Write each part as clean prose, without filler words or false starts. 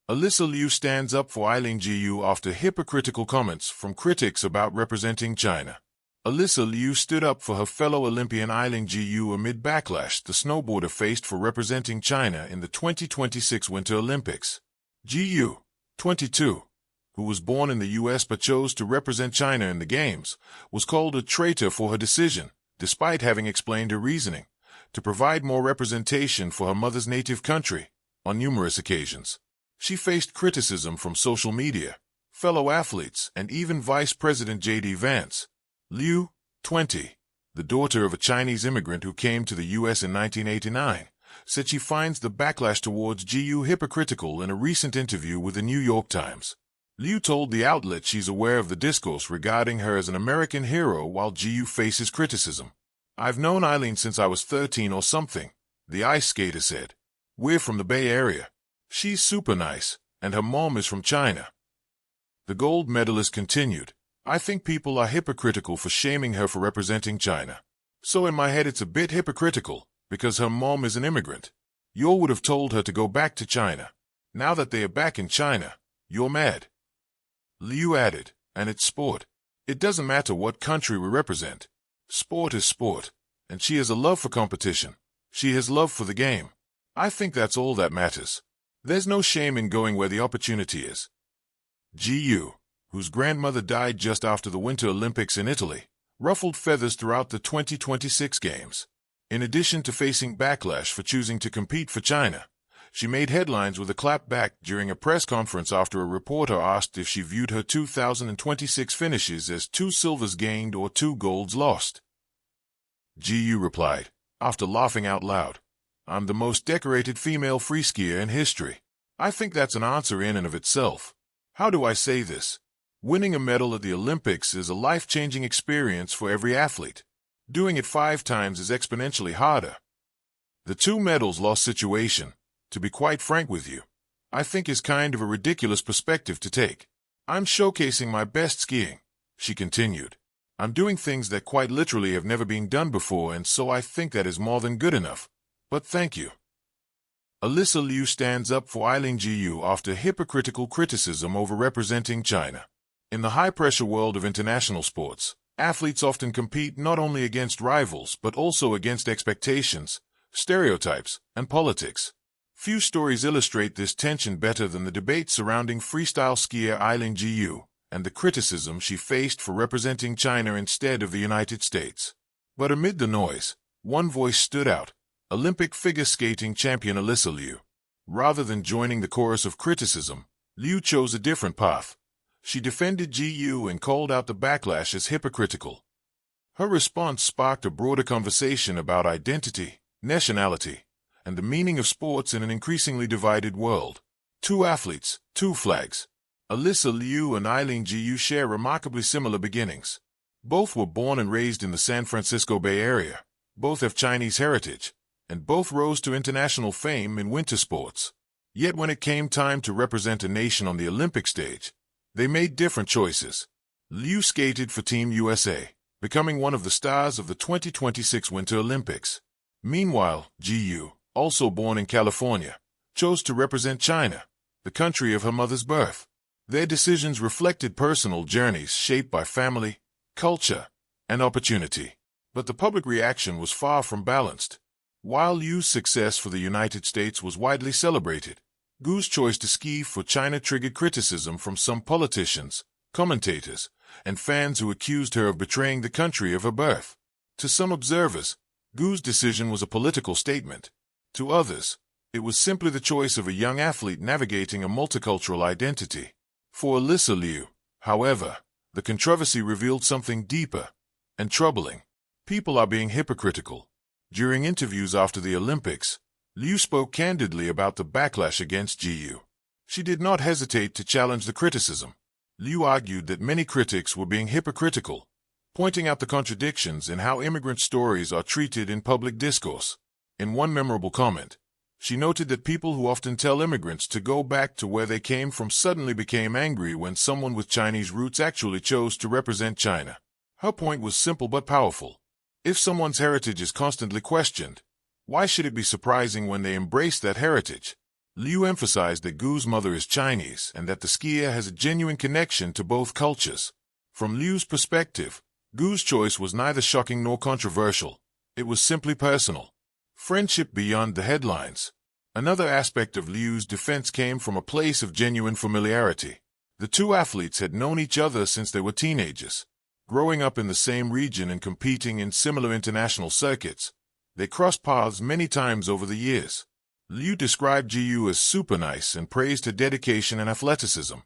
Alysa Liu stands up for Alysa Liu after hypocritical comments from critics about representing China. Alysa Liu stood up for her fellow Olympian Alysa Liu amid backlash the snowboarder faced for representing China in the 2026 Winter Olympics. Liu, 22, who was born in the U.S. but chose to represent China in the Games, was called a traitor for her decision, despite having explained her reasoning, to provide more representation for her mother's native country, on numerous occasions. She faced criticism from social media, fellow athletes, and even Vice President J.D. Vance. Liu, 20, the daughter of a Chinese immigrant who came to the U.S. in 1989, said she finds the backlash towards Liu hypocritical in a recent interview with the New York Times. Liu told the outlet she's aware of the discourse regarding her as an American hero while Liu faces criticism. "I've known Eileen since I was 13 or something," the ice skater said. "We're from the Bay Area. She's super nice, and her mom is from China." The gold medalist continued, "I think people are hypocritical for shaming her for representing China. So in my head it's a bit hypocritical, because her mom is an immigrant. You would have told her to go back to China. Now that they are back in China, you're mad." Liu added, "And it's sport. It doesn't matter what country we represent. Sport is sport, and she has a love for competition. She has love for the game. I think that's all that matters. There's no shame in going where the opportunity is." Liu, whose grandmother died just after the Winter Olympics in Italy, ruffled feathers throughout the 2026 Games. In addition to facing backlash for choosing to compete for China, she made headlines with a clap back during a press conference after a reporter asked if she viewed her 2026 finishes as 2 silvers gained or 2 golds lost. Liu replied, after laughing out loud, "I'm the most decorated female freeskier in history. I think that's an answer in and of itself. How do I say this? Winning a medal at the Olympics is a life-changing experience for every athlete. Doing it 5 times is exponentially harder. The 2 medals lost situation, to be quite frank with you, I think is kind of a ridiculous perspective to take. I'm showcasing my best skiing," she continued. "I'm doing things that quite literally have never been done before, and so I think that is more than good enough. But thank you." Alysa Liu stands up for Alysa Liu after hypocritical criticism over representing China. In the high-pressure world of international sports, athletes often compete not only against rivals but also against expectations, stereotypes, and politics. Few stories illustrate this tension better than the debate surrounding freestyle skier Alysa Liu and the criticism she faced for representing China instead of the United States. But amid the noise, one voice stood out: Olympic figure skating champion Alysa Liu. Rather than joining the chorus of criticism, Liu chose a different path. She defended Liu and called out the backlash as hypocritical. Her response sparked a broader conversation about identity, nationality, and the meaning of sports in an increasingly divided world. 2 athletes, 2 flags. Alysa Liu and Alysa Liu share remarkably similar beginnings. Both were born and raised in the San Francisco Bay Area. Both have Chinese heritage, and both rose to international fame in winter sports. Yet when it came time to represent a nation on the Olympic stage, they made different choices. Liu skated for Team USA, becoming one of the stars of the 2026 Winter Olympics. Meanwhile, Liu, also born in California, chose to represent China, the country of her mother's birth. Their decisions reflected personal journeys shaped by family, culture, and opportunity. But the public reaction was far from balanced. While Liu's success for the United States was widely celebrated, Gu's choice to ski for China triggered criticism from some politicians, commentators, and fans who accused her of betraying the country of her birth. To some observers, Gu's decision was a political statement. To others, it was simply the choice of a young athlete navigating a multicultural identity. For Alysa Liu, however, the controversy revealed something deeper and troubling. People are being hypocritical. During interviews after the Olympics, Liu spoke candidly about the backlash against Liu. She did not hesitate to challenge the criticism. Liu argued that many critics were being hypocritical, pointing out the contradictions in how immigrant stories are treated in public discourse. In one memorable comment, she noted that people who often tell immigrants to go back to where they came from suddenly became angry when someone with Chinese roots actually chose to represent China. Her point was simple but powerful. If someone's heritage is constantly questioned, why should it be surprising when they embrace that heritage? Liu emphasized that Gu's mother is Chinese and that the skier has a genuine connection to both cultures. From Liu's perspective, Gu's choice was neither shocking nor controversial. It was simply personal. Friendship beyond the headlines. Another aspect of Liu's defense came from a place of genuine familiarity. The two athletes had known each other since they were teenagers. Growing up in the same region and competing in similar international circuits, they crossed paths many times over the years. Liu described Jiu as super nice and praised her dedication and athleticism.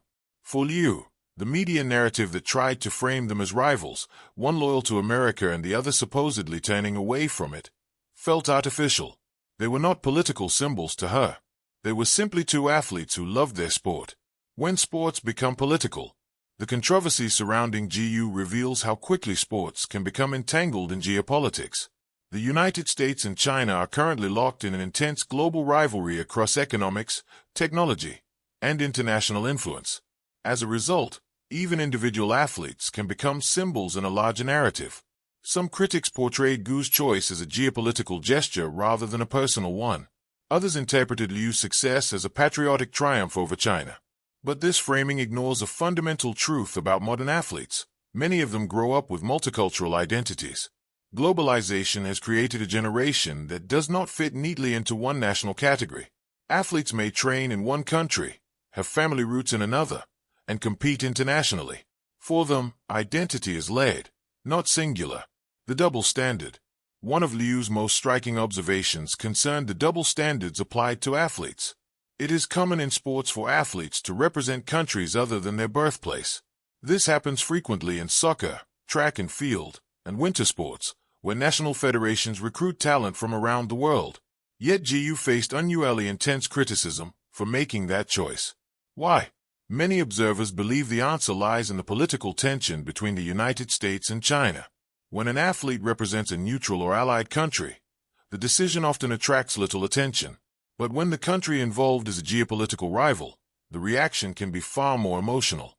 For Liu, the media narrative that tried to frame them as rivals, one loyal to America and the other supposedly turning away from it, felt artificial. They were not political symbols to her. They were simply two athletes who loved their sport. When sports become political, the controversy surrounding Jiu reveals how quickly sports can become entangled in geopolitics. The United States and China are currently locked in an intense global rivalry across economics, technology, and international influence. As a result, even individual athletes can become symbols in a larger narrative. Some critics portrayed Gu's choice as a geopolitical gesture rather than a personal one. Others interpreted Liu's success as a patriotic triumph over China. But this framing ignores a fundamental truth about modern athletes. Many of them grow up with multicultural identities. Globalization has created a generation that does not fit neatly into one national category. Athletes may train in one country, have family roots in another, and compete internationally. For them, identity is layered, not singular. The double standard. One of Liu's most striking observations concerned the double standards applied to athletes. It is common in sports for athletes to represent countries other than their birthplace. This happens frequently in soccer, track and field, and winter sports, where national federations recruit talent from around the world. Yet Jiu faced unusually intense criticism for making that choice. Why? Many observers believe the answer lies in the political tension between the United States and China. When an athlete represents a neutral or allied country, the decision often attracts little attention. But when the country involved is a geopolitical rival, the reaction can be far more emotional.